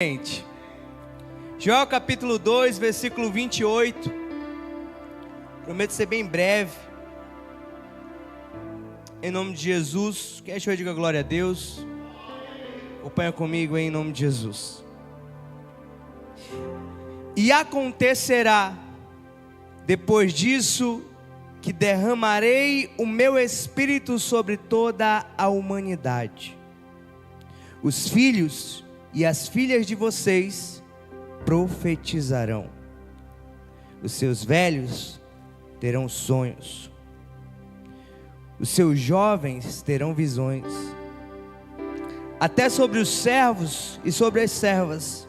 Gente, Joel capítulo 2, versículo 28. Prometo ser bem breve. Em nome de Jesus. Quem achou, diga glória a Deus. Acompanha comigo em nome de Jesus. E acontecerá depois disso que derramarei o meu espírito sobre toda a humanidade. Os filhos e as filhas de vocês profetizarão. Os seus velhos terão sonhos. Os seus jovens terão visões. Até sobre os servos e sobre as servas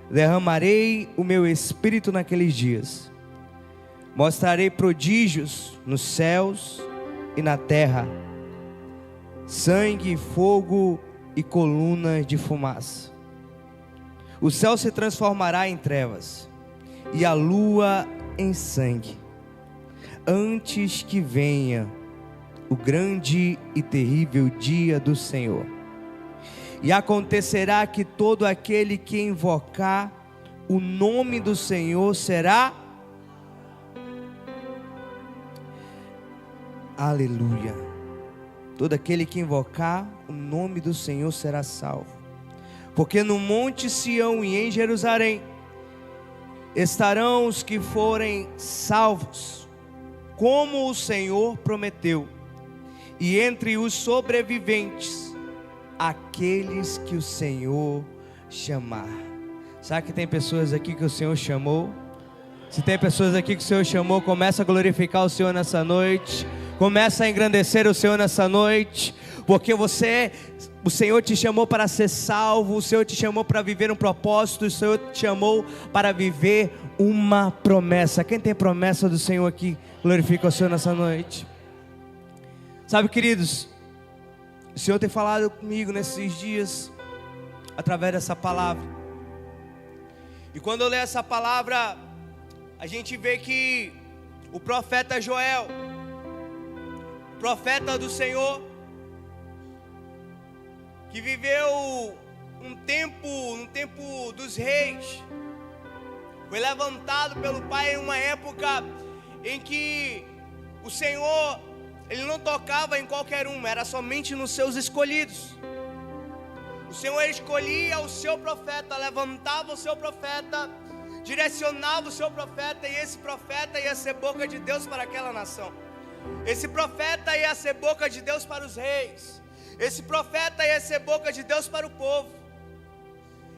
derramarei o meu espírito naqueles dias. Mostrarei prodígios nos céus e na terra: sangue, fogo e colunas de fumaça. O céu se transformará em trevas e a lua em sangue, antes que venha o grande e terrível dia do Senhor. E acontecerá que todo aquele que invocar o nome do Senhor será... Aleluia. Todo aquele que invocar o nome do Senhor será salvo. Porque no monte Sião e em Jerusalém estarão os que forem salvos, como o Senhor prometeu, e entre os sobreviventes, aqueles que o Senhor chamar. Sabe que tem pessoas aqui que o Senhor chamou? Se tem pessoas aqui que o Senhor chamou, começa a glorificar o Senhor nessa noite. Começa a engrandecer o Senhor nessa noite, porque o Senhor te chamou para ser salvo, o Senhor te chamou para viver um propósito, o Senhor te chamou para viver uma promessa. Quem tem promessa do Senhor aqui, glorifica o Senhor nessa noite. Sabe, queridos, o Senhor tem falado comigo nesses dias, através dessa palavra. E quando eu leio essa palavra, a gente vê que o profeta Joel, profeta do Senhor, que viveu um tempo dos reis, foi levantado pelo Pai em uma época em que o Senhor, Ele não tocava em qualquer um, era somente nos seus escolhidos. O Senhor escolhia o seu profeta, levantava o seu profeta, direcionava o seu profeta, e esse profeta ia ser boca de Deus para aquela nação. Esse profeta ia ser boca de Deus para os reis. Esse profeta ia ser boca de Deus para o povo.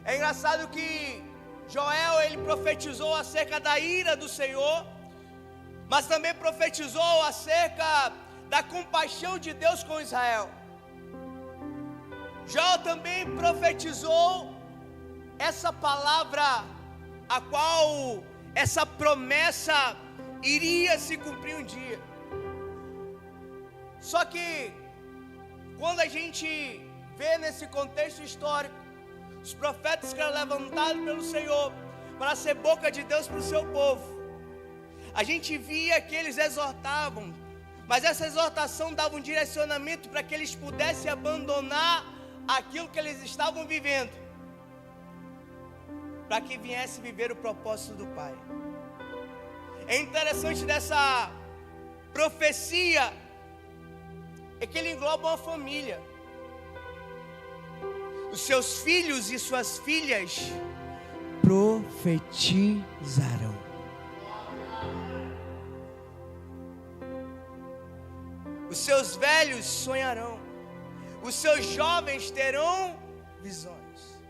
É engraçado que Joel, ele profetizou acerca da ira do Senhor, mas também profetizou acerca da compaixão de Deus com Israel. Joel também profetizou essa palavra, a qual essa promessa iria se cumprir um dia. Só que quando a gente vê nesse contexto histórico, os profetas que eram levantados pelo Senhor para ser boca de Deus para o seu povo, a gente via que eles exortavam, mas essa exortação dava um direcionamento para que eles pudessem abandonar aquilo que eles estavam vivendo, para que viesse viver o propósito do Pai. É interessante dessa profecia é que ele engloba uma família. Os seus filhos e suas filhas profetizarão. Os seus velhos sonharão. Os seus jovens terão visões.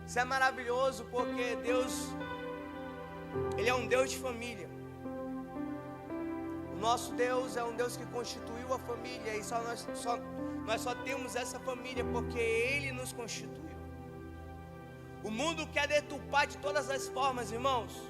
Isso é maravilhoso, porque Deus, Ele é um Deus de família. Nosso Deus é um Deus que constituiu a família, e nós só temos essa família porque Ele nos constituiu. O mundo quer deturpar de todas as formas, irmãos.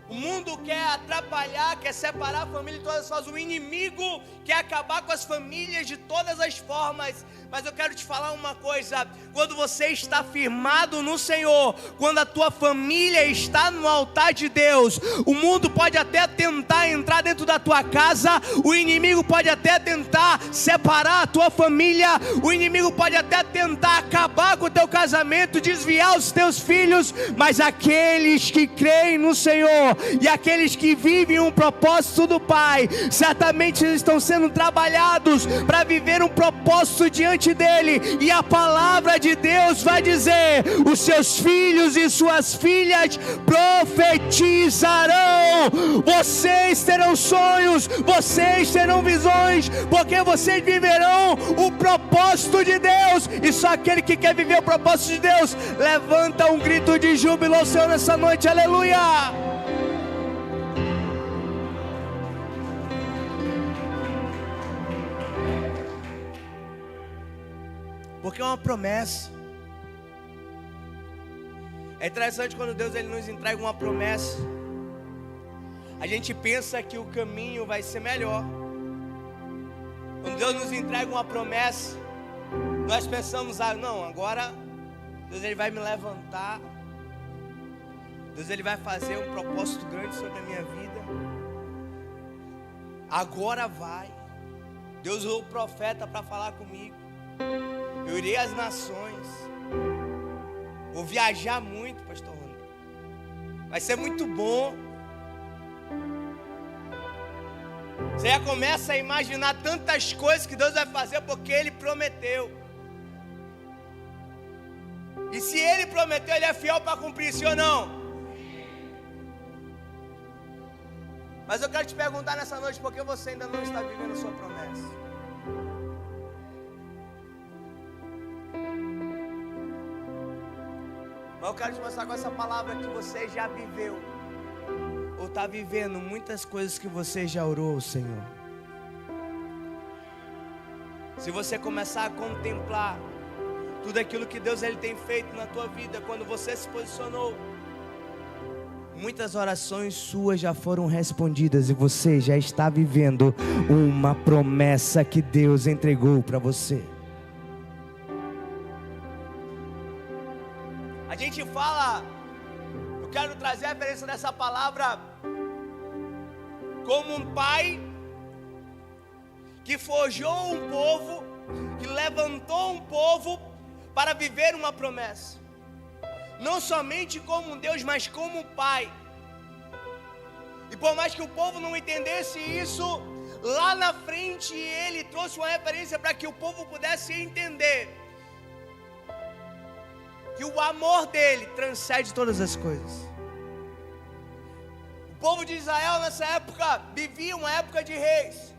O mundo quer atrapalhar, quer separar a família de todas as formas. O inimigo quer acabar com as famílias de todas as formas. Mas eu quero te falar uma coisa: quando você está firmado no Senhor, quando a tua família está no altar de Deus, o mundo pode até tentar entrar dentro da tua casa, o inimigo pode até tentar separar a tua família, o inimigo pode até tentar acabar com o teu casamento, desviar os teus filhos, mas aqueles que creem no Senhor e aqueles que vivem um propósito do Pai, certamente eles estão sendo trabalhados para viver um propósito diante dele, e a palavra de Deus vai dizer: os seus filhos e suas filhas profetizarão, vocês terão sonhos, vocês terão visões, porque vocês viverão o propósito de Deus. E só aquele que quer viver o propósito de Deus, levanta um grito de júbilo ao Senhor nessa noite, aleluia. Porque é uma promessa. É interessante quando Deus ele nos entrega uma promessa, a gente pensa que o caminho vai ser melhor. Quando Deus nos entrega uma promessa, nós pensamos: não, agora Deus ele vai me levantar, Deus ele vai fazer um propósito grande sobre a minha vida. Agora vai. Deus usou o profeta para falar comigo. Eu irei às nações. Vou viajar muito, pastor Ronaldo. Vai ser muito bom. Você já começa a imaginar tantas coisas que Deus vai fazer, porque Ele prometeu. E se Ele prometeu, Ele é fiel para cumprir, sim ou não? Mas eu quero te perguntar nessa noite: por que você ainda não está vivendo a sua promessa? Eu quero te mostrar com essa palavra que você já viveu, ou está vivendo muitas coisas que você já orou ao Senhor. Se você começar a contemplar tudo aquilo que Deus ele tem feito na tua vida, quando você se posicionou, muitas orações suas já foram respondidas e você já está vivendo uma promessa que Deus entregou para você. A gente fala, eu quero trazer a referência dessa palavra como um pai que forjou um povo, que levantou um povo para viver uma promessa. Não somente como um Deus, mas como um pai. E por mais que o povo não entendesse isso, lá na frente ele trouxe uma referência para que o povo pudesse entender que o amor dele transcende todas as coisas. O povo de Israel nessa época vivia uma época de reis.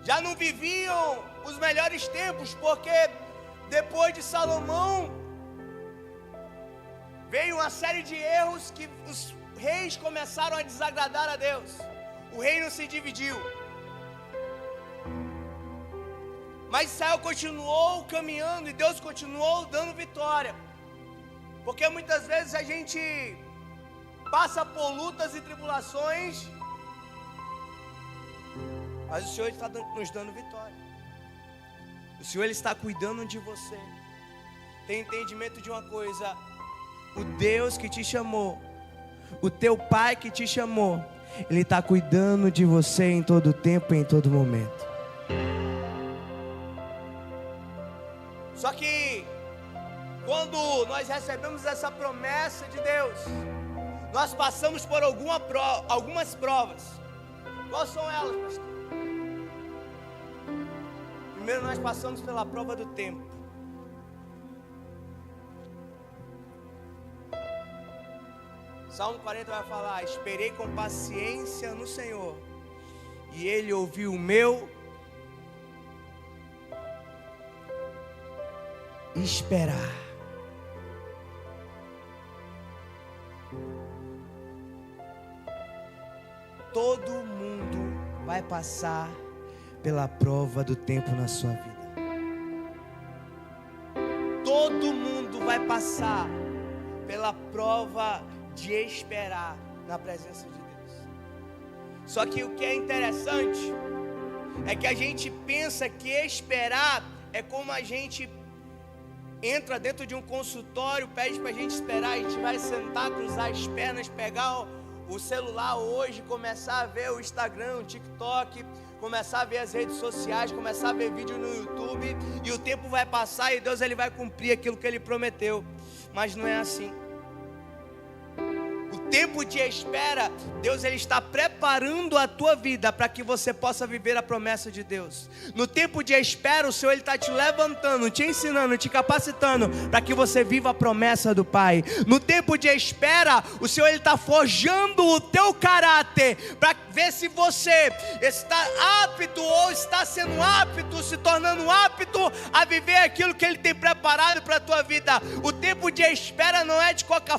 Já não viviam os melhores tempos, porque depois de Salomão veio uma série de erros que os reis começaram a desagradar a Deus. O reino se dividiu. Mas Israel continuou caminhando e Deus continuou dando vitória. Porque muitas vezes a gente passa por lutas e tribulações, mas o Senhor está nos dando vitória. O Senhor ele está cuidando de você. Tem entendimento de uma coisa: o Deus que te chamou, o teu Pai que te chamou, Ele está cuidando de você em todo tempo e em todo momento. Só que quando nós recebemos essa promessa de Deus, nós passamos por algumas provas. Quais são elas, pastor? Primeiro nós passamos pela prova do tempo. Salmo 40 vai falar: esperei com paciência no Senhor, e Ele ouviu o meu esperar. Todo mundo vai passar pela prova do tempo na sua vida. Todo mundo vai passar pela prova de esperar na presença de Deus. Só que o que é interessante é que a gente pensa que esperar é como a gente entra dentro de um consultório, pede pra gente esperar, a gente vai sentar, cruzar as pernas, pegar o celular hoje, começar a ver o Instagram, o TikTok, começar a ver as redes sociais, começar a ver vídeo no YouTube, e o tempo vai passar e Deus ele vai cumprir aquilo que Ele prometeu. Mas não é assim. O tempo de espera, Deus ele está preparando a tua vida para que você possa viver a promessa de Deus. No tempo de espera, o Senhor ele está te levantando, te ensinando, te capacitando para que você viva a promessa do Pai. No tempo de espera, o Senhor ele está forjando o teu caráter para ver se você está apto ou está sendo apto, se tornando apto a viver aquilo que Ele tem preparado para a tua vida. O tempo de espera não é de qualquer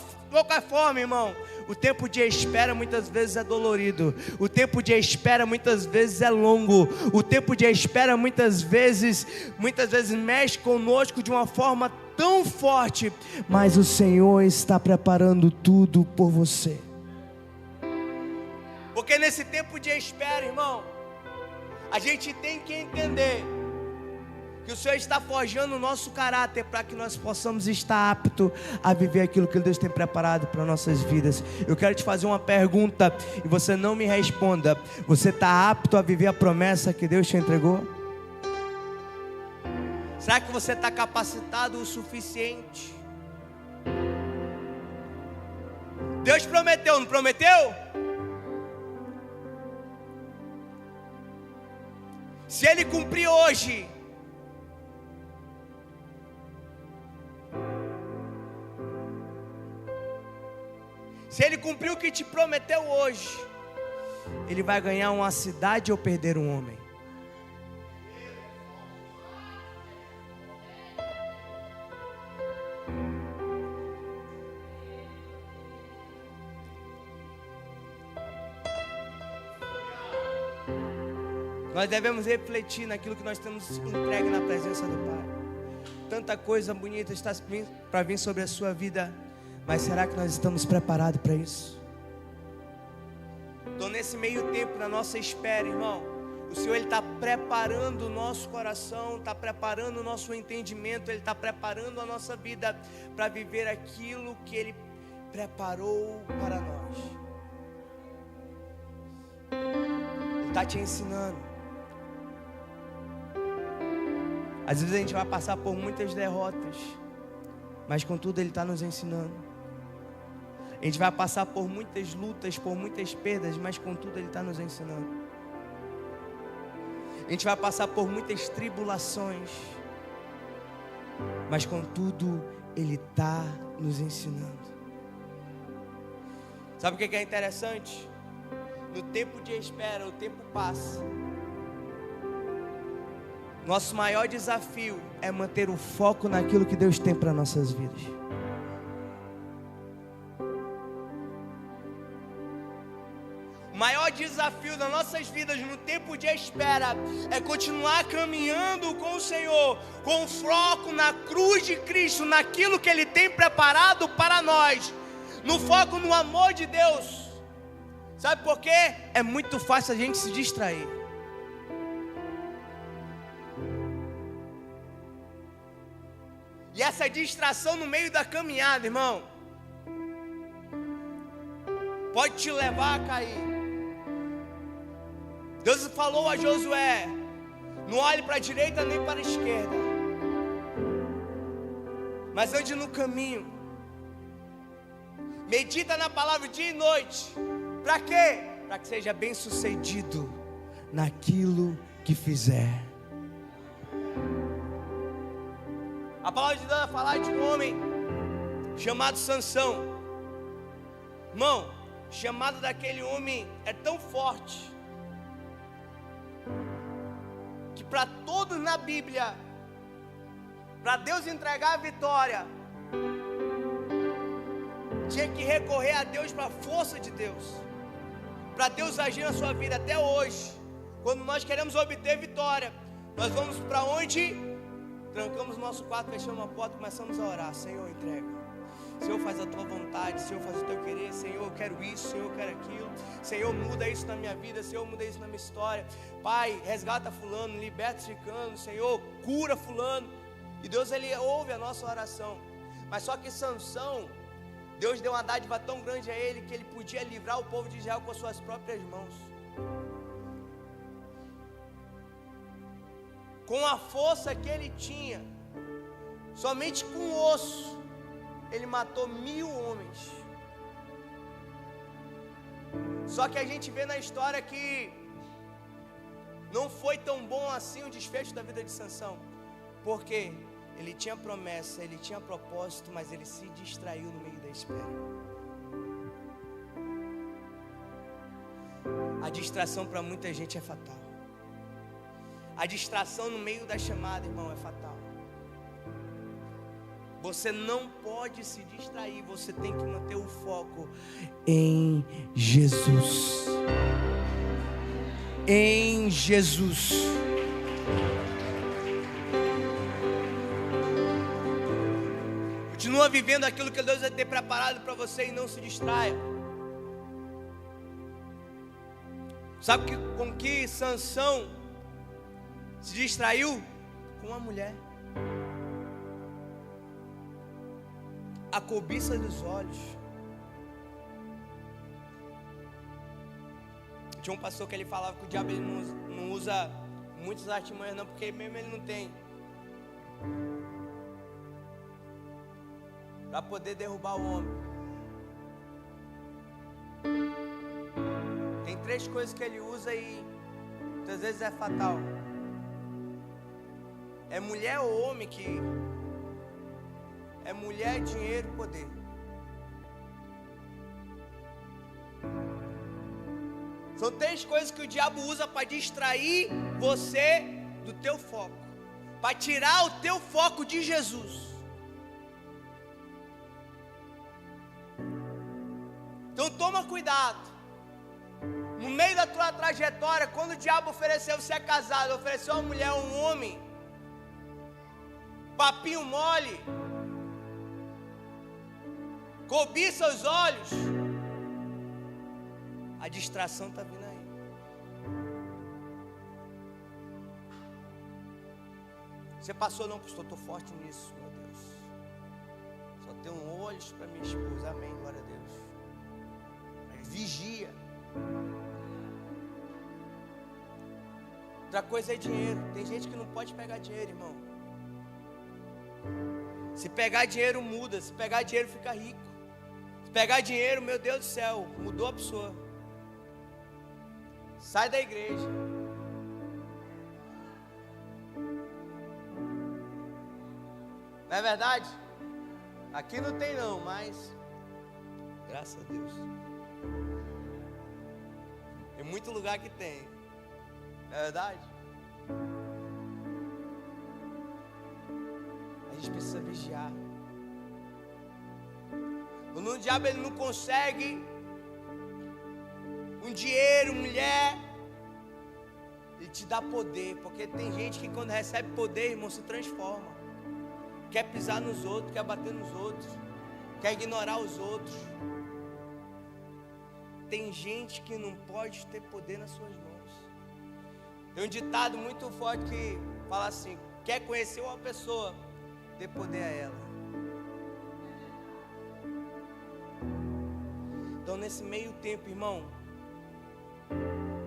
forma, irmão. O tempo de espera muitas vezes é dolorido. O tempo de espera muitas vezes é longo. O tempo de espera muitas vezes mexe conosco de uma forma tão forte. Mas o Senhor está preparando tudo por você. Porque nesse tempo de espera, irmão, a gente tem que entender que o Senhor está forjando o nosso caráter para que nós possamos estar aptos a viver aquilo que Deus tem preparado para nossas vidas. Eu quero te fazer uma pergunta e você não me responda. Você está apto a viver a promessa que Deus te entregou? Será que você está capacitado o suficiente? Deus prometeu, não prometeu? Se Ele cumprir hoje, se Ele cumprir o que te prometeu hoje, Ele vai ganhar uma cidade ou perder um homem? Nós devemos refletir naquilo que nós temos entregue na presença do Pai. Tanta coisa bonita está para vir sobre a sua vida, mas será que nós estamos preparados para isso? Então nesse meio tempo, na nossa espera, irmão, o Senhor ele está preparando o nosso coração, está preparando o nosso entendimento, Ele está preparando a nossa vida para viver aquilo que Ele preparou para nós. Ele está te ensinando. Às vezes a gente vai passar por muitas derrotas, mas contudo Ele está nos ensinando. A gente vai passar por muitas lutas, por muitas perdas, mas contudo Ele está nos ensinando. A gente vai passar por muitas tribulações, mas contudo Ele está nos ensinando. Sabe o que é interessante? No tempo de espera, o tempo passa. Nosso maior desafio é manter o foco naquilo que Deus tem para nossas vidas. O maior desafio das nossas vidas no tempo de espera é continuar caminhando com o Senhor, com foco na cruz de Cristo, naquilo que Ele tem preparado para nós, no foco no amor de Deus. Sabe por quê? É muito fácil a gente se distrair. E essa distração no meio da caminhada, irmão, pode te levar a cair. Deus falou a Josué: não olhe para a direita nem para a esquerda, mas ande no caminho. Medita na palavra dia e noite. Para quê? Para que seja bem sucedido naquilo que fizer. A palavra de Deus vai falar de um homem chamado Sansão. Irmão, o chamado daquele homem é tão forte que para todos na Bíblia, para Deus entregar a vitória, tinha que recorrer a Deus, para a força de Deus, para Deus agir na sua vida. Até hoje, quando nós queremos obter vitória, nós vamos para onde? Trancamos o nosso quarto, fechamos a porta e começamos a orar: Senhor, entrega. Senhor, faz a tua vontade, Senhor, faz o teu querer. Senhor, eu quero isso, Senhor, eu quero aquilo. Senhor, muda isso na minha vida, Senhor, muda isso na minha história. Pai, resgata fulano, liberta Ciclano, Senhor, cura fulano. E Deus, Ele ouve a nossa oração. Mas só que Sansão, Deus deu uma dádiva tão grande a ele que ele podia livrar o povo de Israel com as suas próprias mãos. Com a força que ele tinha, somente com o osso, ele matou 1000 homens. Só que a gente vê na história que não foi tão bom assim o desfecho da vida de Sansão. Porque ele tinha promessa, ele tinha propósito, mas ele se distraiu no meio da espera. A distração para muita gente é fatal. A distração no meio da chamada, irmão, é fatal. Você não pode se distrair, você tem que manter o foco em Jesus. Em Jesus. Continua vivendo aquilo que Deus vai ter preparado para você e não se distraia. Sabe com que Sansão se distraiu? Com uma mulher. A cobiça dos olhos. Tinha um pastor que ele falava que o diabo ele não usa muitas artimanhas não, porque mesmo ele não tem, para poder derrubar o homem. Tem 3 coisas que ele usa e muitas vezes é fatal. É mulher ou homem que... É mulher, dinheiro e poder. São 3 coisas que o diabo usa para distrair você do teu foco, para tirar o teu foco de Jesus. Então toma cuidado. No meio da tua trajetória, quando o diabo ofereceu, você é casado, ofereceu uma mulher ou um homem, papinho mole, cobiça os olhos, a distração está vindo aí. Você passou, não, pastor, estou forte nisso, meu Deus. Só tenho olhos para minha esposa, amém, glória a Deus. Mas vigia. Outra coisa é dinheiro. Tem gente que não pode pegar dinheiro, irmão. Se pegar dinheiro muda, se pegar dinheiro fica rico. Se pegar dinheiro, meu Deus do céu, mudou a pessoa. Sai da igreja. Não é verdade? Aqui não tem não, mas graças a Deus. Tem muito lugar que tem. Não é verdade? A gente precisa vigiar. Quando o diabo ele não consegue um dinheiro, mulher, ele te dá poder. Porque tem gente que quando recebe poder, irmão, se transforma. Quer pisar nos outros, quer bater nos outros, quer ignorar os outros. Tem gente que não pode ter poder nas suas mãos. Tem um ditado muito forte que fala assim: quer conhecer uma pessoa, dê poder a ela. Então nesse meio tempo, irmão,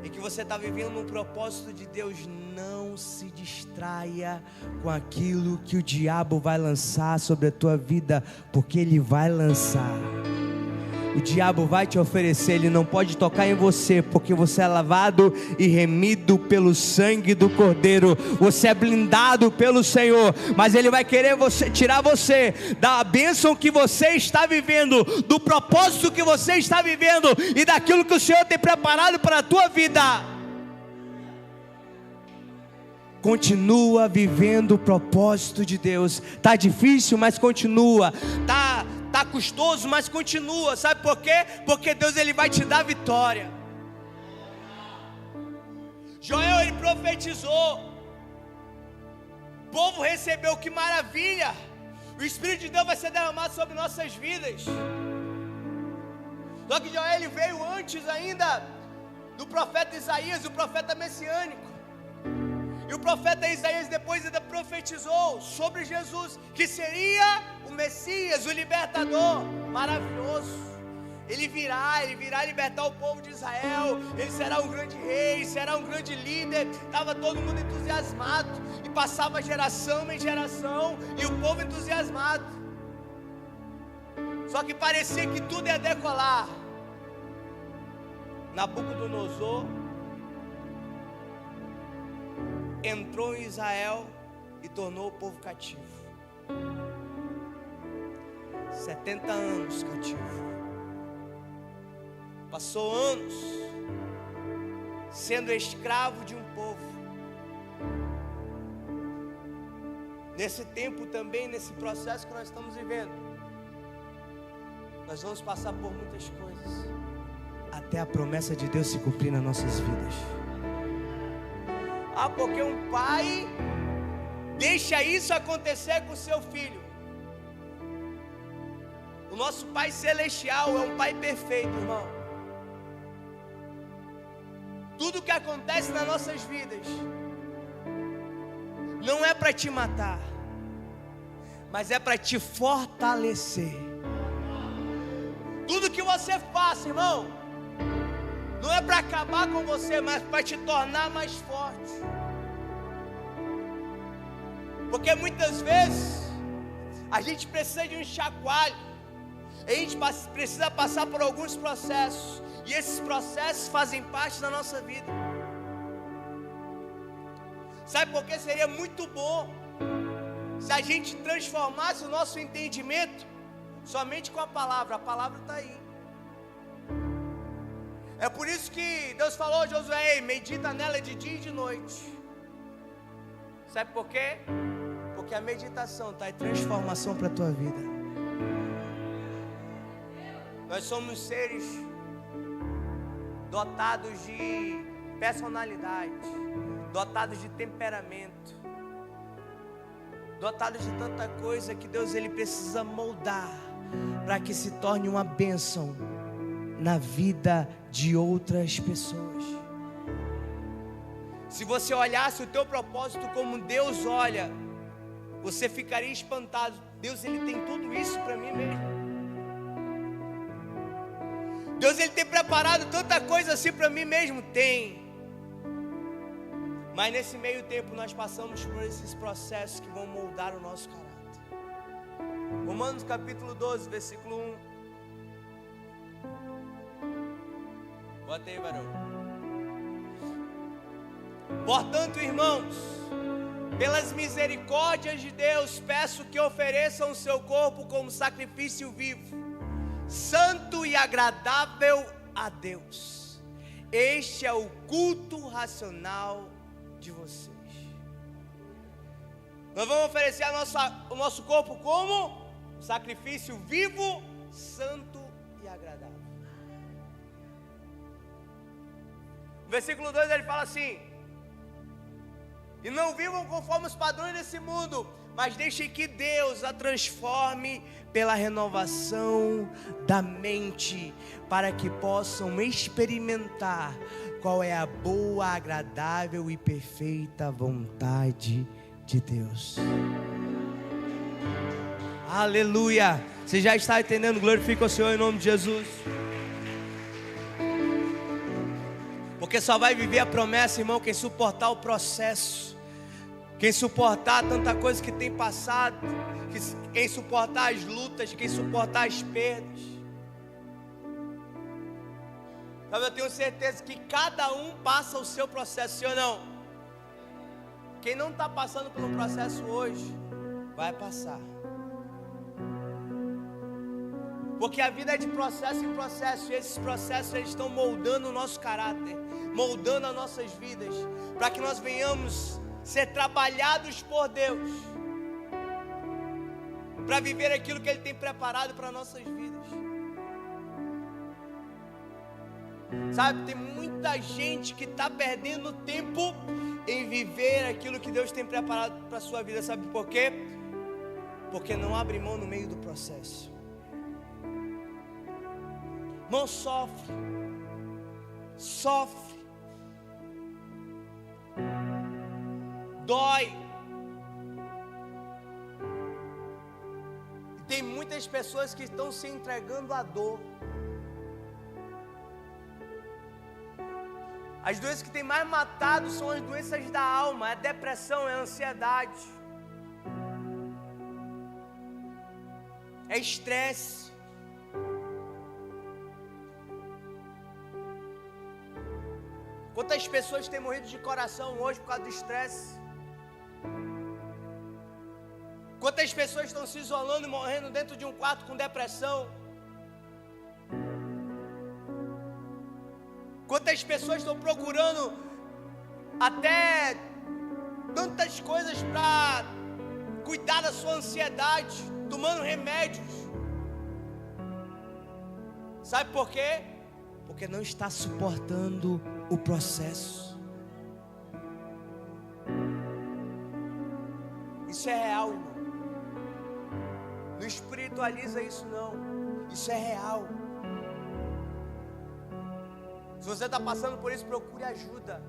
em que você está vivendo um propósito de Deus, não se distraia com aquilo que o diabo vai lançar sobre a tua vida, porque ele vai lançar. O diabo vai te oferecer, ele não pode tocar em você, porque você é lavado e remido pelo sangue do Cordeiro. Você é blindado pelo Senhor, mas ele vai querer tirar você da bênção que você está vivendo, do propósito que você está vivendo e daquilo que o Senhor tem preparado para a tua vida. Continua vivendo o propósito de Deus. Está difícil, mas continua. Está custoso, mas continua. Sabe por quê? Porque Deus ele vai te dar vitória. Joel ele profetizou. O povo recebeu, que maravilha. O Espírito de Deus vai ser derramado sobre nossas vidas. Só que Joel veio antes ainda do profeta Isaías, o profeta messiânico. E o profeta Isaías depois ainda profetizou sobre Jesus, que seria o Messias, o libertador maravilhoso. Ele virá libertar o povo de Israel. Ele será um grande rei, será um grande líder. Estava todo mundo entusiasmado, e passava geração em geração, e o povo entusiasmado. Só que parecia que tudo ia decolar. Nabucodonosor entrou em Israel e tornou o povo cativo. 70 anos cativo. Passou anos sendo escravo de um povo. Nesse tempo também, nesse processo que nós estamos vivendo, nós vamos passar por muitas coisas, até a promessa de Deus se cumprir nas nossas vidas. Porque um pai deixa isso acontecer com o seu filho. O nosso Pai Celestial é um Pai perfeito, irmão. Tudo que acontece nas nossas vidas não é para te matar, mas é para te fortalecer. Tudo que você faça, irmão, não é para acabar com você, mas para te tornar mais forte. Porque muitas vezes a gente precisa de um chacoalho. A gente precisa passar por alguns processos, e esses processos fazem parte da nossa vida. Sabe por que seria muito bom se a gente transformasse o nosso entendimento somente com a palavra? A palavra está aí. É por isso que Deus falou a Josué: medita nela de dia e de noite. Sabe por quê? Porque a meditação traz transformação para a tua vida. Nós somos seres dotados de personalidade, dotados de temperamento, dotados de tanta coisa que Deus ele precisa moldar para que se torne uma bênção na vida de outras pessoas. Se você olhasse o teu propósito como Deus olha, você ficaria espantado. Deus ele tem tudo isso para mim mesmo. Deus ele tem preparado tanta coisa assim para mim mesmo? Tem. Mas nesse meio tempo nós passamos por esses processos que vão moldar o nosso caráter. Romanos capítulo 12, versículo 1. Bota aí, varão. Portanto, irmãos, pelas misericórdias de Deus, peço que ofereçam o seu corpo como sacrifício vivo, santo e agradável a Deus. Este é o culto racional de vocês. Nós vamos oferecer o nosso corpo como sacrifício vivo, santo e agradável. No versículo 2 ele fala assim: e não vivam conforme os padrões desse mundo, mas deixem que Deus a transforme pela renovação da mente, para que possam experimentar qual é a boa, agradável e perfeita vontade de Deus. Aleluia! Você já está entendendo? Glorifica o Senhor em nome de Jesus. Porque só vai viver a promessa, irmão, quem suportar o processo. Quem suportar tanta coisa que tem passado, quem suportar as lutas, quem suportar as perdas. Sabe, eu tenho certeza que cada um passa o seu processo, sim ou não? Quem não está passando pelo processo hoje, vai passar. Porque a vida é de processo em processo, e esses processos eles estão moldando o nosso caráter, moldando as nossas vidas, para que nós venhamos ser trabalhados por Deus, para viver aquilo que Ele tem preparado para nossas vidas. Sabe, tem muita gente que está perdendo tempo em viver aquilo que Deus tem preparado para a sua vida. Sabe por quê? porque não abre mão no meio do processo. Irmão, sofre, dói. E tem muitas pessoas que estão se entregando à dor. As doenças que têm mais matado são as doenças da alma, é a depressão, é a ansiedade, é estresse. Quantas pessoas têm morrido de coração hoje por causa do estresse? Quantas pessoas estão se isolando e morrendo dentro de um quarto com depressão? Quantas pessoas estão procurando até tantas coisas para cuidar da sua ansiedade, tomando remédios? Sabe por quê? Porque não está suportando o processo. Isso é real, irmão. Não espiritualiza isso não. Isso é real. Se você está passando por isso, procure ajuda.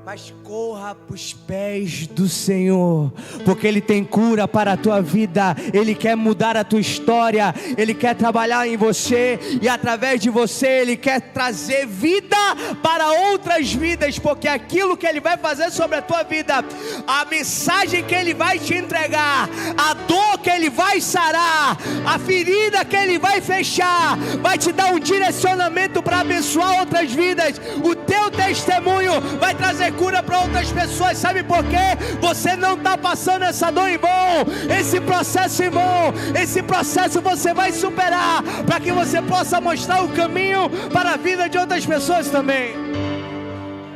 Mas corra para os pés do Senhor, porque Ele tem cura para a tua vida. Ele quer mudar a tua história, Ele quer trabalhar em você, e através de você Ele quer trazer vida para outras vidas, porque aquilo que Ele vai fazer sobre a tua vida, a mensagem que Ele vai te entregar, a dor que Ele vai sarar, a ferida que Ele vai fechar, vai te dar um direcionamento para abençoar outras vidas. O teu testemunho vai trazer cura para outras pessoas. Sabe por quê? Você não está passando essa dor em vão. Esse processo em vão, esse processo você vai superar, para que você possa mostrar o caminho para a vida de outras pessoas também.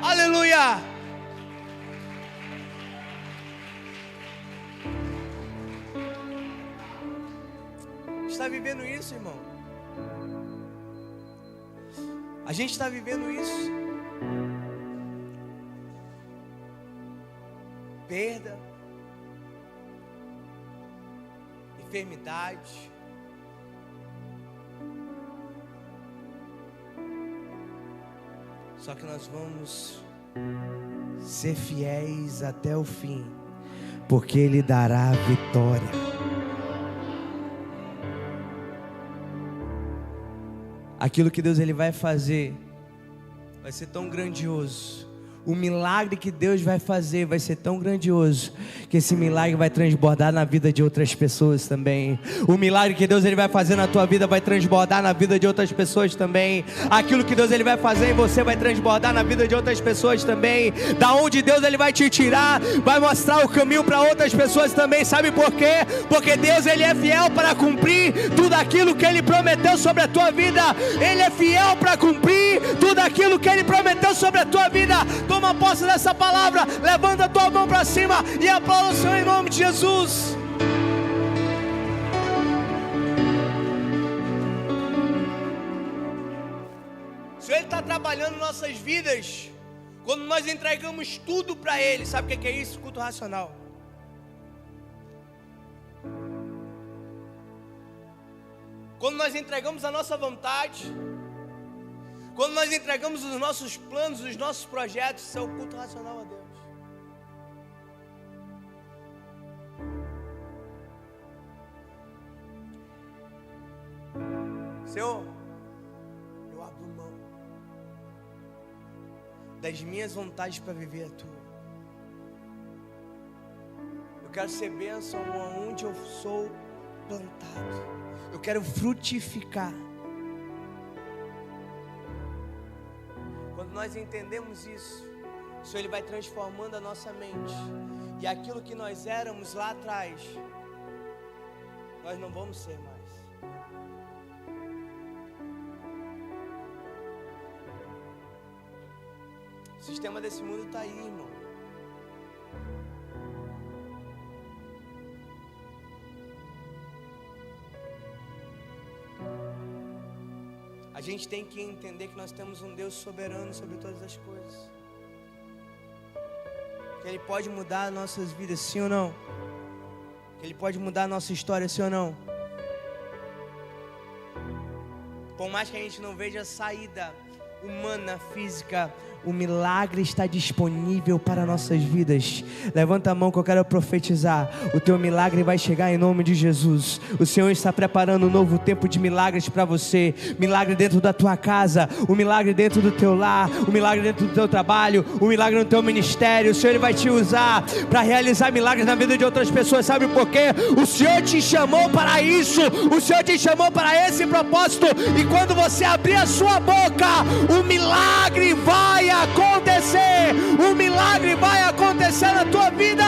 Aleluia! Está vivendo isso, irmão? A gente está vivendo isso. Perda, enfermidade, só que nós vamos ser fiéis até o fim, porque Ele dará a vitória. Aquilo que Deus Ele vai fazer vai ser tão grandioso. O milagre que Deus vai fazer vai ser tão grandioso, que esse milagre vai transbordar na vida de outras pessoas também. O milagre que Deus Ele vai fazer na tua vida vai transbordar na vida de outras pessoas também. Aquilo que Deus Ele vai fazer em você vai transbordar na vida de outras pessoas também. Da onde Deus Ele vai te tirar, vai mostrar o caminho para outras pessoas também. Sabe por quê? Porque Deus Ele é fiel para cumprir tudo aquilo que Ele prometeu sobre a tua vida. Ele é fiel para cumprir tudo aquilo que Ele prometeu sobre a tua vida. Toma posse dessa palavra, levanta a tua mão para cima e aplauda o Senhor em nome de Jesus. O Senhor está trabalhando em nossas vidas quando nós entregamos tudo para Ele. Sabe o que é isso? Culto racional. Quando nós entregamos a nossa vontade, quando nós entregamos os nossos planos, os nossos projetos, isso é o culto racional a Deus. Senhor, eu abro mão das minhas vontades para viver a tua. Eu quero ser bênção onde eu sou plantado. Eu quero frutificar. Quando nós entendemos isso, o Senhor Ele vai transformando a nossa mente. E aquilo que nós éramos lá atrás, nós não vamos ser mais. O sistema desse mundo está aí, irmão. A gente tem que entender que nós temos um Deus soberano sobre todas as coisas. Que Ele pode mudar nossas vidas, sim ou não? que Ele pode mudar a nossa história, sim ou não? Por mais que a gente não veja saída humana, física, o milagre está disponível para nossas vidas. Levanta a mão que eu quero profetizar. O teu milagre vai chegar em nome de Jesus. O Senhor está preparando um novo tempo de milagres para você. Milagre dentro da tua casa, o milagre dentro do teu lar, o milagre dentro do teu trabalho, o milagre no teu ministério. O Senhor Ele vai te usar para realizar milagres na vida de outras pessoas. Sabe por quê? O Senhor te chamou para isso. O Senhor te chamou para esse propósito. E quando você abrir a sua boca, o milagre vai acontecer. O milagre vai acontecer na tua vida.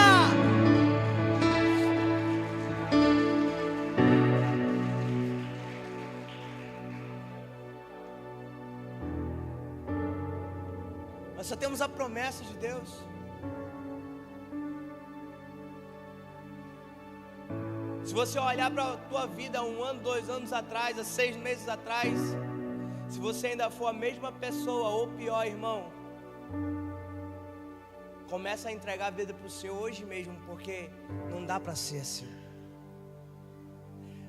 Nós só temos a promessa de Deus. Se você olhar para a tua vida 1 ano, 2 anos atrás, há 6 meses atrás, se você ainda for a mesma pessoa ou pior, irmão, começa a entregar a vida para o Senhor hoje mesmo, porque não dá para ser assim.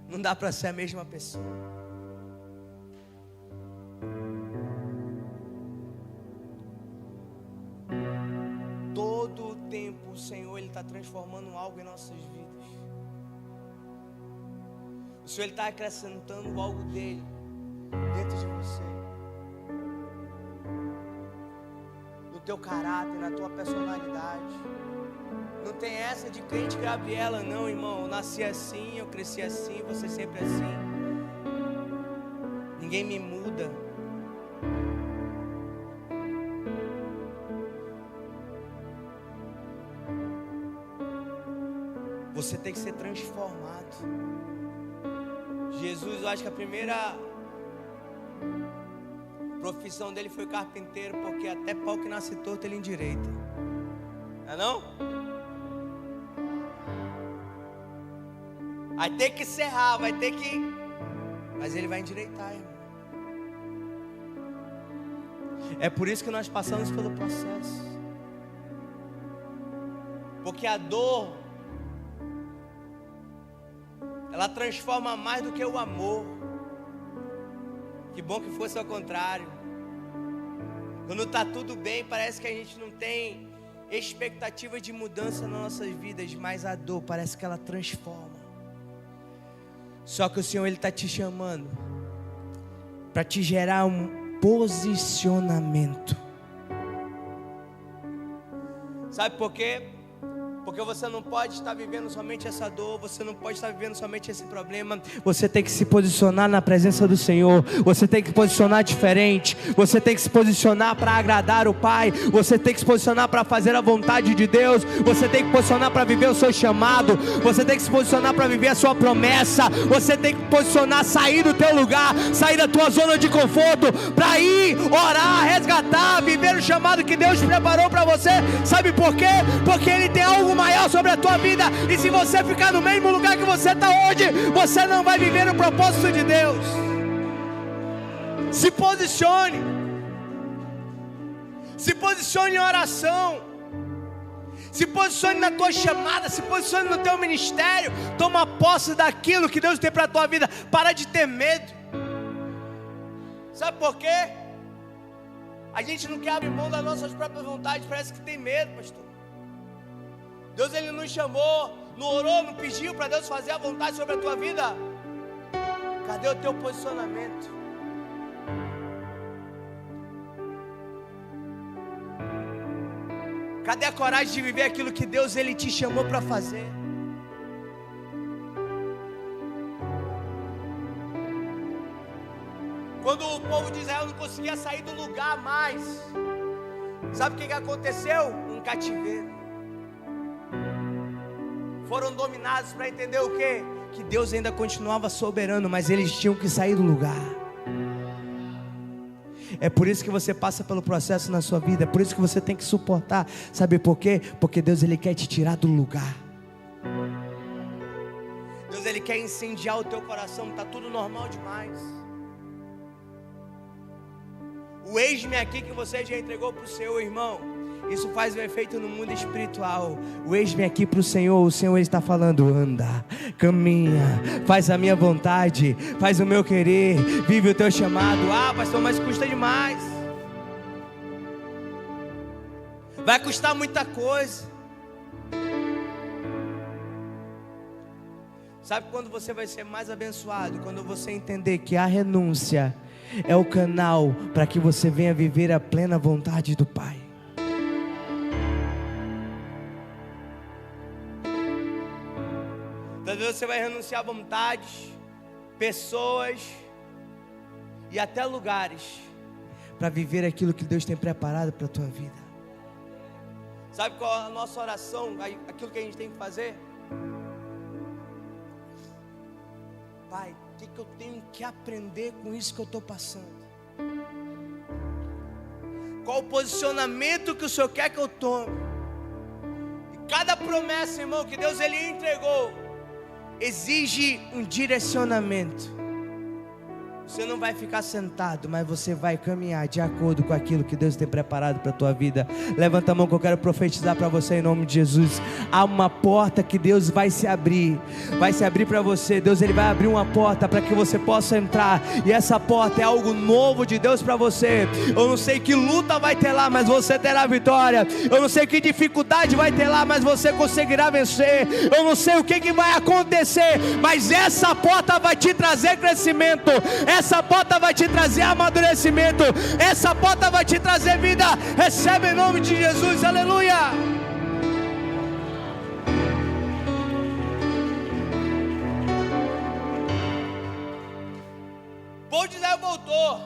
Não dá para ser a mesma pessoa. Todo o tempo o Senhor Ele está transformando algo em nossas vidas. O Senhor Ele está acrescentando algo dele dentro de você, no teu caráter, na tua personalidade. Não tem essa de crente Gabriela, não, irmão. Eu nasci assim, eu cresci assim, você sempre assim. Ninguém me muda. Você tem que ser transformado. Jesus, eu acho que a primeira profissão dele foi carpinteiro, porque até pau que nasce torto ele endireita. Não é não? Vai ter que serrar, vai ter que... Mas ele vai endireitar, irmão. É por isso que nós passamos pelo processo. Porque a dor, ela transforma mais do que o amor. Que bom que fosse ao contrário. Quando está tudo bem, parece que a gente não tem expectativa de mudança nas nossas vidas, mas a dor parece que ela transforma. Só que o Senhor Ele está te chamando para te gerar um posicionamento. Sabe por quê? Porque você não pode estar vivendo somente essa dor, você não pode estar vivendo somente esse problema. Você tem que se posicionar na presença do Senhor. Você tem que se posicionar diferente. Você tem que se posicionar para agradar o Pai. Você tem que se posicionar para fazer a vontade de Deus. Você tem que se posicionar para viver o seu chamado. Você tem que se posicionar para viver a sua promessa. Você tem que posicionar, sair do teu lugar, sair da tua zona de conforto, para ir, orar, resgatar, viver o chamado que Deus preparou para você. Sabe por quê? Porque Ele tem algo maior sobre a tua vida. E se você ficar no mesmo lugar que você está hoje, você não vai viver o propósito de Deus. Se posicione. Se posicione em oração. Se posicione na tua chamada. Se posicione no teu ministério. Toma posse daquilo que Deus tem para a tua vida. Para de ter medo. Sabe por quê? A gente não quer abrir mão das nossas próprias vontades. Parece que tem medo, pastor. Deus Ele nos chamou, não orou, não pediu para Deus fazer a vontade sobre a tua vida. Cadê o teu posicionamento? Cadê a coragem de viver aquilo que Deus Ele te chamou para fazer? Quando o povo de Israel não conseguia sair do lugar mais, sabe o que aconteceu? Um cativeiro. Foram dominados para entender o quê? Que Deus ainda continuava soberano, mas eles tinham que sair do lugar. É por isso que você passa pelo processo na sua vida. É por isso que você tem que suportar. Sabe por quê? Porque Deus Ele quer te tirar do lugar. Deus Ele quer incendiar o teu coração. Está tudo normal demais. O eis-me aqui que você já entregou para o seu irmão. Isso faz um efeito no mundo espiritual. O eis-me aqui para o Senhor está falando: anda, caminha, faz a minha vontade, faz o meu querer, vive o teu chamado. Ah, pastor, mas custa demais. Vai custar muita coisa. Sabe quando você vai ser mais abençoado? Quando você entender que a renúncia é o canal para que você venha viver a plena vontade do Pai. Talvez você vai renunciar a vontades, pessoas e até lugares para viver aquilo que Deus tem preparado para a tua vida. Sabe qual é a nossa oração? Aquilo que a gente tem que fazer? Pai, o que eu tenho que aprender com isso que eu estou passando? Qual o posicionamento que o Senhor quer que eu tome? E cada promessa, irmão, que Deus ele entregou, exige um direcionamento. Você não vai ficar sentado, mas você vai caminhar de acordo com aquilo que Deus tem preparado para a tua vida. Levanta a mão que eu quero profetizar para você em nome de Jesus. Há uma porta que Deus vai se abrir para você. Deus ele vai abrir uma porta para que você possa entrar, e essa porta é algo novo de Deus para você. Eu não sei que luta vai ter lá, mas você terá vitória. Eu não sei que dificuldade vai ter lá, mas você conseguirá vencer. Eu não sei o que vai acontecer, mas essa porta vai te trazer crescimento. Essa porta vai te trazer amadurecimento. Essa porta vai te trazer vida. Recebe em nome de Jesus, aleluia. Bom de Israel voltou.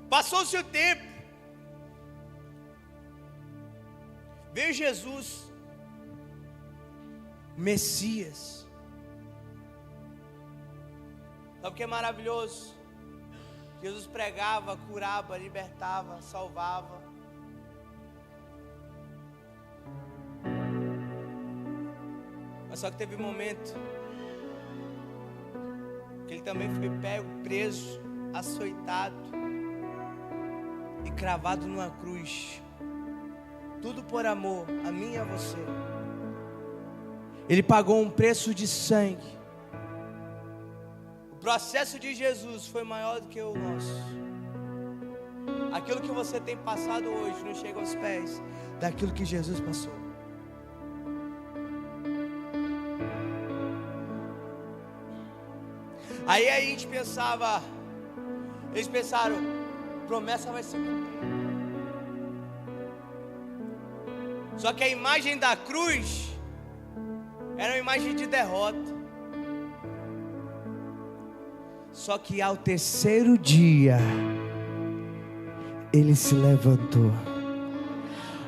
Passou-se o tempo. Veio Jesus, Messias. Sabe o que é maravilhoso? Jesus pregava, curava, libertava, salvava. Mas só que teve um momento que ele também foi pego, preso, açoitado e cravado numa cruz. Tudo por amor a mim e a você. Ele pagou um preço de sangue. O processo de Jesus foi maior do que o nosso. Aquilo que você tem passado hoje não chega aos pés daquilo que Jesus passou. Aí a gente pensava, eles pensaram, promessa vai se cumprir. Só que a imagem da cruz era uma imagem de derrota. Só que ao terceiro dia, ele se levantou.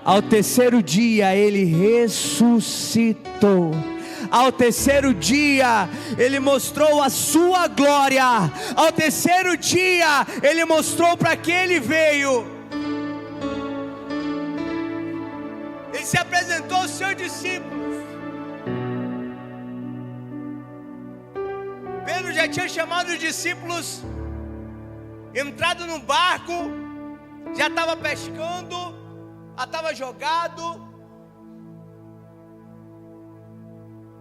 Ao terceiro dia, ele ressuscitou. Ao terceiro dia, ele mostrou a sua glória. Ao terceiro dia, ele mostrou para que ele veio. Ele se apresentou aos seus discípulos. Pedro já tinha chamado os discípulos, entrado no barco, já estava pescando, já estava jogado.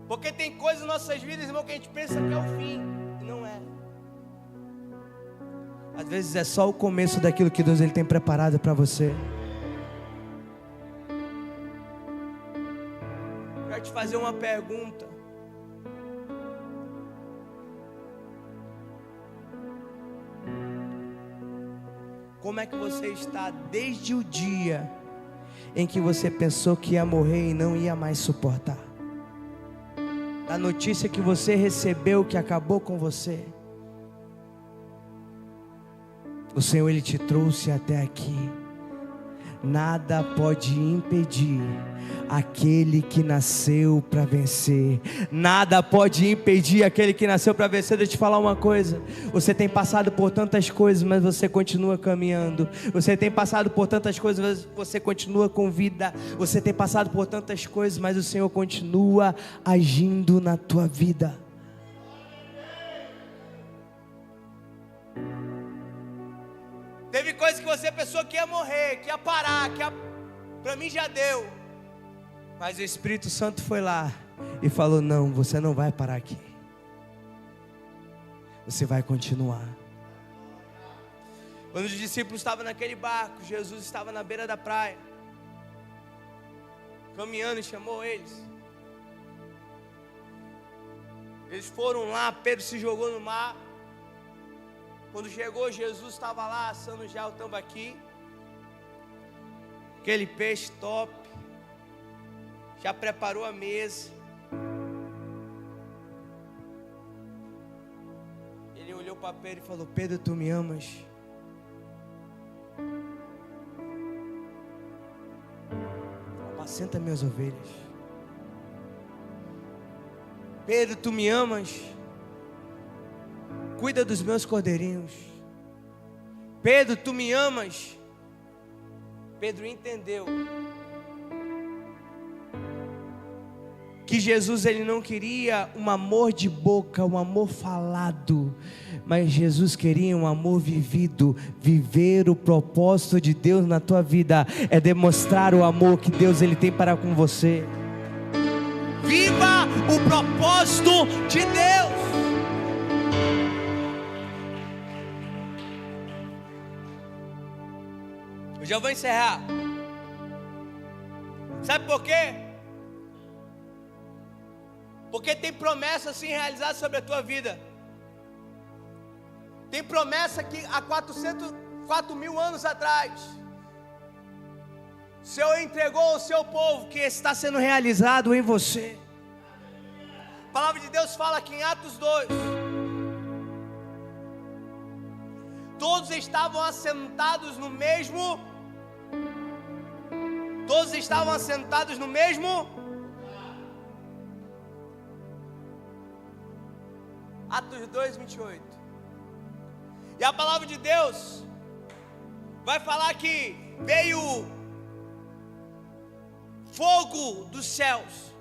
Porque tem coisas nas nossas vidas, irmão, que a gente pensa que é o fim, e não é. Às vezes é só o começo daquilo que Deus ele tem preparado para você. Quero te fazer uma pergunta. Como é que você está desde o dia em que você pensou que ia morrer e não ia mais suportar? A notícia que você recebeu que acabou com você. O Senhor ele te trouxe até aqui. Nada pode impedir aquele que nasceu para vencer. Nada pode impedir aquele que nasceu para vencer. Deixa eu te falar uma coisa. Você tem passado por tantas coisas, mas você continua caminhando. Você tem passado por tantas coisas, mas você continua com vida. Você tem passado por tantas coisas, mas o Senhor continua agindo na tua vida. Teve coisas que você pensou que ia morrer, que ia parar, para mim já deu. Mas o Espírito Santo foi lá e falou: não, você não vai parar aqui. Você vai continuar. Quando os discípulos estavam naquele barco, Jesus estava na beira da praia, caminhando, e chamou eles. Eles foram lá, Pedro se jogou no mar. Quando chegou, Jesus estava lá assando já o tambaqui, aquele peixe top, já preparou a mesa. Ele olhou para Pedro e falou: Pedro, tu me amas? Apacenta minhas ovelhas. Pedro, tu me amas? Cuida dos meus cordeirinhos. Pedro, tu me amas? Pedro entendeu que Jesus, ele não queria um amor de boca, um amor falado, mas Jesus queria um amor vivido. Viver o propósito de Deus na tua vida é demonstrar o amor que Deus ele tem para com você. Viva o propósito de Deus. Eu já vou encerrar. Sabe por quê? Porque tem promessa assim realizada sobre a tua vida. Tem promessa que há 4.000 anos atrás o Senhor entregou ao seu povo, que está sendo realizado em você. A palavra de Deus fala que em Atos 2, todos estavam assentados no mesmo. Todos estavam assentados no mesmo. Atos 2, 28. E a palavra de Deus vai falar que veio fogo dos céus,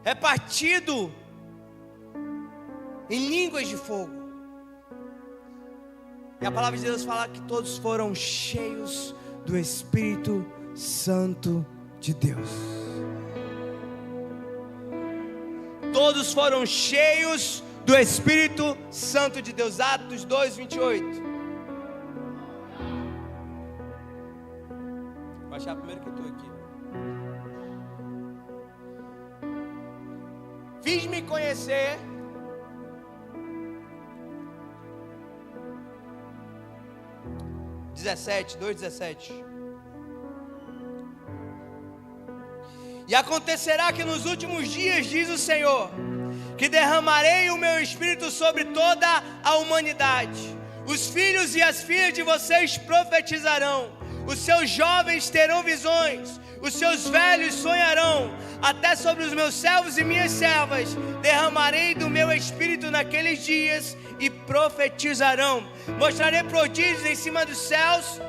repartido em línguas de fogo. E a palavra de Deus fala que todos foram cheios do Espírito Santo de Deus. Todos foram cheios do Espírito Santo de Deus. Atos 2, 28. Vou achar primeiro que eu estou aqui. Fiz-me conhecer (17, 2:17). E acontecerá que nos últimos dias, diz o Senhor, que derramarei o meu Espírito sobre toda a humanidade. Os filhos e as filhas de vocês profetizarão, os seus jovens terão visões, os seus velhos sonharão. Até sobre os meus servos e minhas servas derramarei do meu Espírito naqueles dias, e profetizarão. Mostrarei prodígios em cima dos céus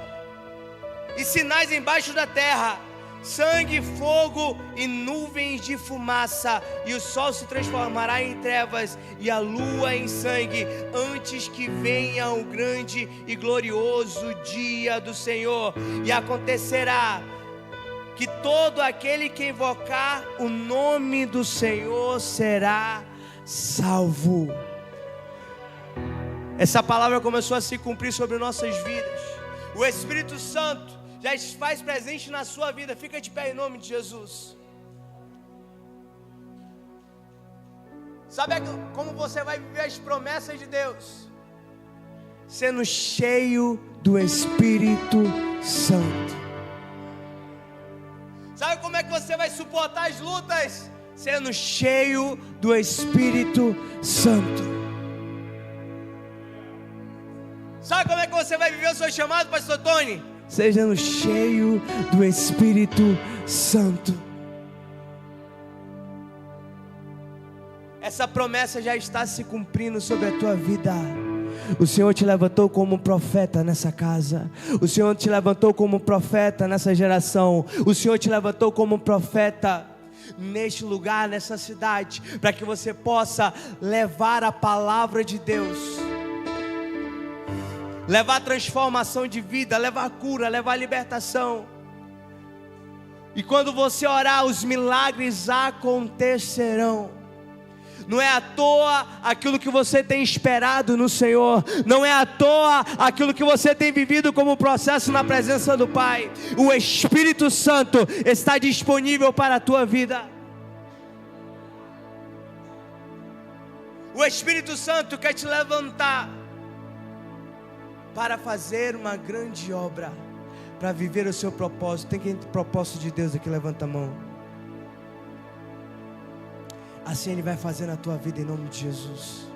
e sinais embaixo da terra: sangue, fogo e nuvens de fumaça. E o sol se transformará em trevas e a lua em sangue, antes que venha o grande e glorioso dia do Senhor. E acontecerá que todo aquele que invocar o nome do Senhor será salvo. Essa palavra começou a se cumprir sobre nossas vidas. O Espírito Santo já se faz presente na sua vida. Fica de pé em nome de Jesus. Sabe como você vai viver as promessas de Deus? Sendo cheio do Espírito Santo. Sabe como é que você vai suportar as lutas? Sendo cheio do Espírito Santo. Sabe como é que você vai viver o seu chamado, pastor Tony? Seja cheio do Espírito Santo. Essa promessa já está se cumprindo sobre a tua vida. O Senhor te levantou como profeta nessa casa. O Senhor te levantou como profeta nessa geração. O Senhor te levantou como profeta neste lugar, nessa cidade, para que você possa levar a palavra de Deus, levar transformação de vida, levar cura, levar libertação. E quando você orar, os milagres acontecerão. Não é à toa aquilo que você tem esperado no Senhor. Não é à toa aquilo que você tem vivido como processo na presença do Pai. O Espírito Santo está disponível para a tua vida. O Espírito Santo quer te levantar para fazer uma grande obra, para viver o seu propósito. Tem quem tem propósito de Deus aqui? Levanta a mão. Assim Ele vai fazer na tua vida, em nome de Jesus.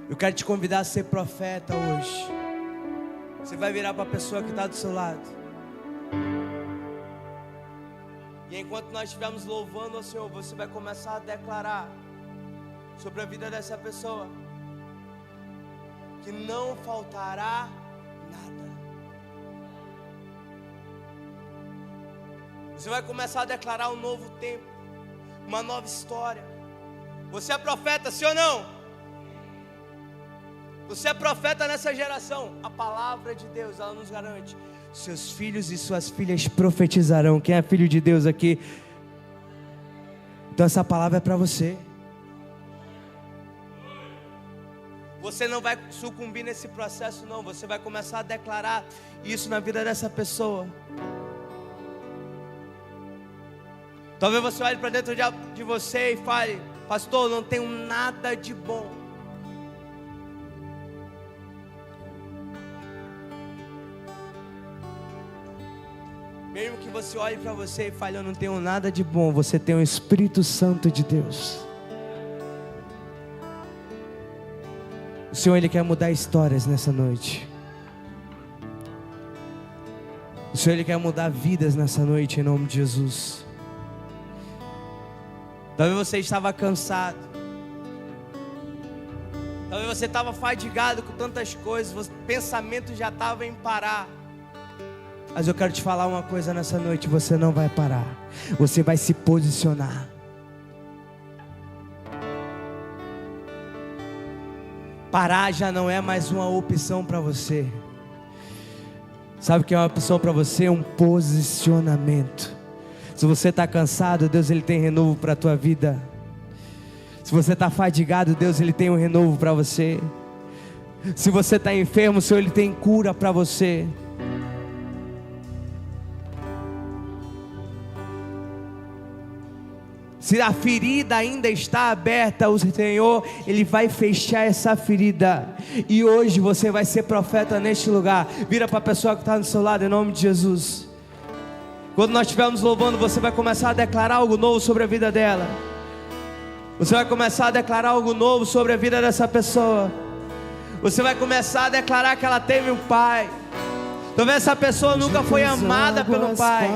Eu quero te convidar a ser profeta hoje. Você vai virar para a pessoa que está do seu lado. E enquanto nós estivermos louvando ao Senhor, você vai começar a declarar sobre a vida dessa pessoa que não faltará nada. Você vai começar a declarar um novo tempo, uma nova história. Você é profeta, sim ou não? Você é profeta nessa geração. A palavra de Deus, ela nos garante: seus filhos e suas filhas profetizarão. Quem é filho de Deus aqui? Então essa palavra é para você. Você não vai sucumbir nesse processo, não. Você vai começar a declarar isso na vida dessa pessoa. Talvez você olhe para dentro de você e fale: pastor, não tenho nada de bom. Mesmo que você olhe para você e fale: eu não tenho nada de bom, você tem o Espírito Santo de Deus. O Senhor, Ele quer mudar histórias nessa noite. O Senhor, Ele quer mudar vidas nessa noite, em nome de Jesus. Talvez você estava cansado. Talvez você estava fadigado com tantas coisas. O pensamento já estava em parar. Mas eu quero te falar uma coisa nessa noite: você não vai parar. Você vai se posicionar. Parar já não é mais uma opção para você. Sabe o que é uma opção para você? Um posicionamento. Se você está cansado, Deus, Ele tem renovo para a tua vida. Se você está fadigado, Deus, Ele tem um renovo para você. Se você está enfermo, o Senhor, Ele tem cura para você. Se a ferida ainda está aberta, o Senhor, Ele vai fechar essa ferida. E hoje você vai ser profeta neste lugar. Vira para a pessoa que está do seu lado, em nome de Jesus. Quando nós estivermos louvando, você vai começar a declarar algo novo sobre a vida dela. Você vai começar a declarar algo novo sobre a vida dessa pessoa. Você vai começar a declarar que ela teve um pai. Talvez essa pessoa nunca foi amada pelo pai.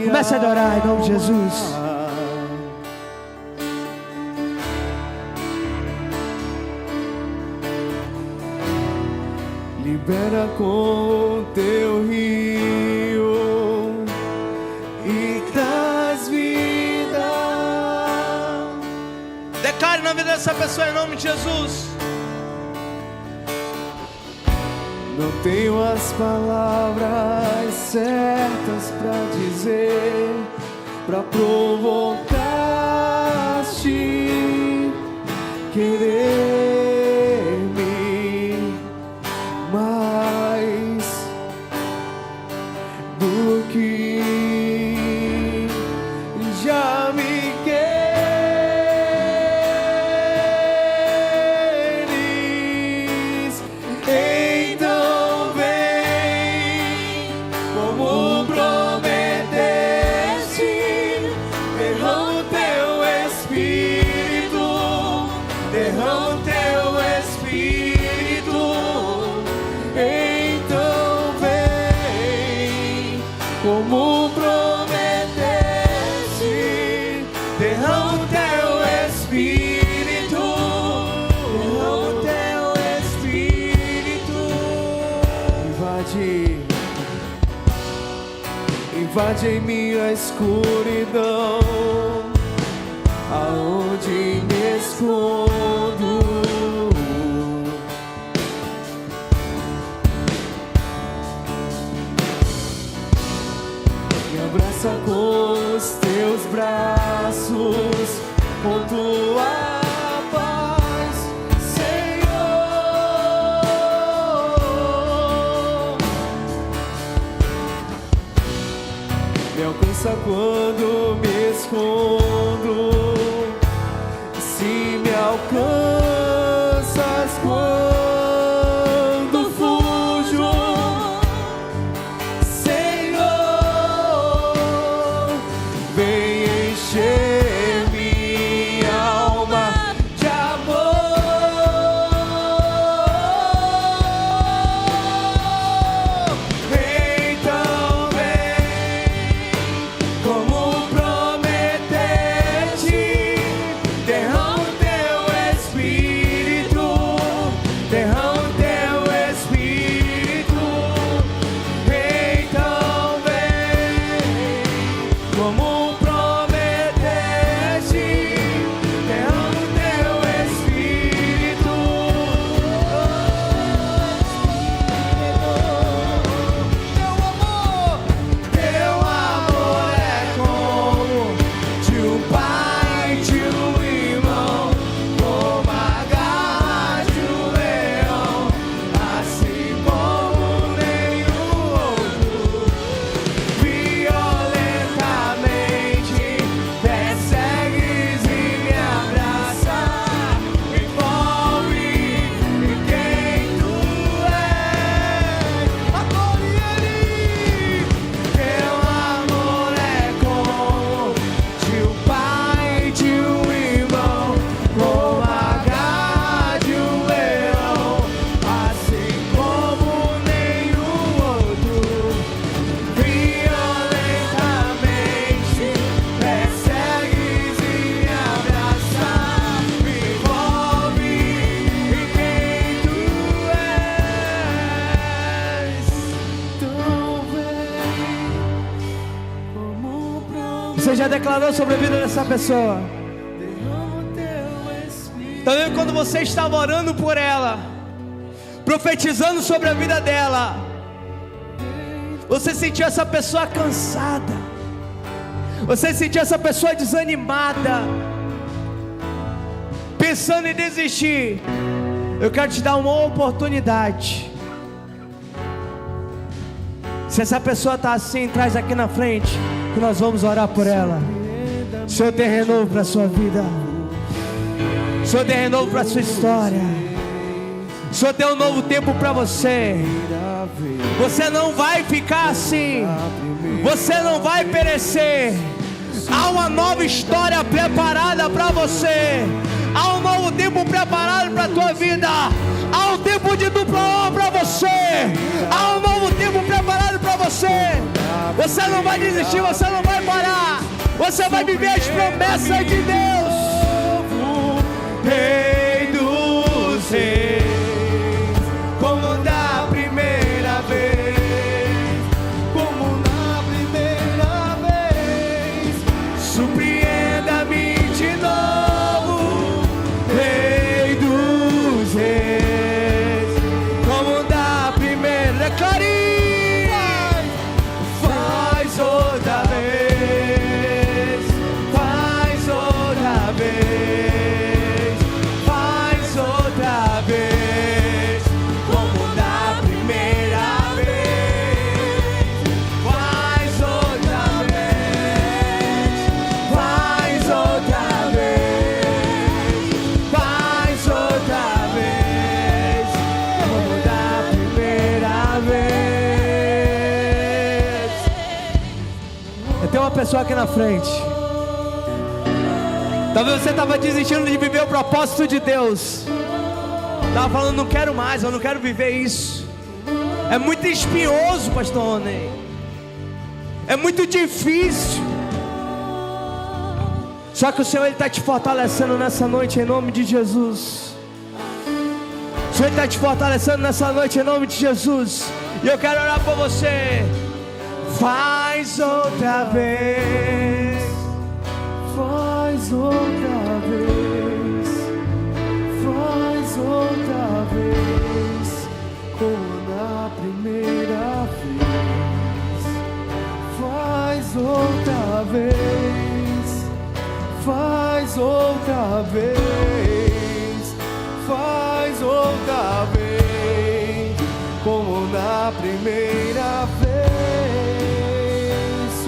Comece a adorar em nome de Jesus. Libera com teu rio e traz vida. Declare na vida dessa pessoa em nome de Jesus. Não tenho as palavras certas pra dizer, pra provocar-te querer-me mais do que já me queres. Então vem, como prometeste, derrama o teu Espírito, derrama o teu Espírito. Então vem, como prometeste, derrama o teu Espírito, derrama o teu Espírito. Invade em minha escuridão, aonde me escondo. Me abraça com os teus braços, com tua paz, Senhor. Me alcança quando me escondo, se me alcanças quando fujo, Senhor, vem encher minha alma de amor. Então vem, como prometeste, derrama o teu Espírito, derrama o teu Espírito. Então vem, como prometeste, derrama o teu Espírito. Teu amor é como de um pai e de um irmão, como a garra de um leão, assim como nenhum outro. Violentamente persegues e me abraça, me envolve em quem tu és. Adore ele. Teu amor é como de um pai e de um irmão, como a garra de um leão, assim como nenhum outro. Violentamente persegues e me abraça, me envolve em quem tu és. Então vem, como Você já declarou sobre a vida dessa pessoa? derrama o teu Espírito. Também quando você estava orando por ela, profetizando sobre a vida dela, você sentiu essa pessoa cansada, você sentiu essa pessoa desanimada, pensando em desistir. Eu quero te dar uma oportunidade. Se essa pessoa está assim, traz aqui na frente, que nós vamos orar por ela. O Senhor tem renovo para a sua vida, o Senhor tem renovo para a sua história, o Senhor tem um novo tempo para você. Você não vai ficar assim, você não vai perecer. Há uma nova história preparada para você, há um novo tempo preparado para a tua vida, há um tempo de dupla honra para você, há um novo tempo preparado para você. Você não vai desistir, você não vai parar, você vai viver as promessas de Deus. Rei dos reis, como da primeira vez, como na primeira vez, surpreenda-me de novo. Rei dos reis, como da primeira, declare. Faz outra vez, faz outra vez, faz outra vez, como da primeira vez. Faz outra vez, faz outra vez, faz outra vez, como da primeira vez. Eu tenho uma pessoa aqui na frente. Talvez você estava desistindo de viver o propósito de Deus. Estava falando, não quero mais, eu não quero viver isso. É muito espinhoso, pastor Rony. É muito difícil. Só que o Senhor está te fortalecendo nessa noite em nome de Jesus. O Senhor está te fortalecendo nessa noite em nome de Jesus. E eu quero orar por você. Faz outra vez, Faz outra vez, faz outra vez, faz outra vez, como na primeira vez.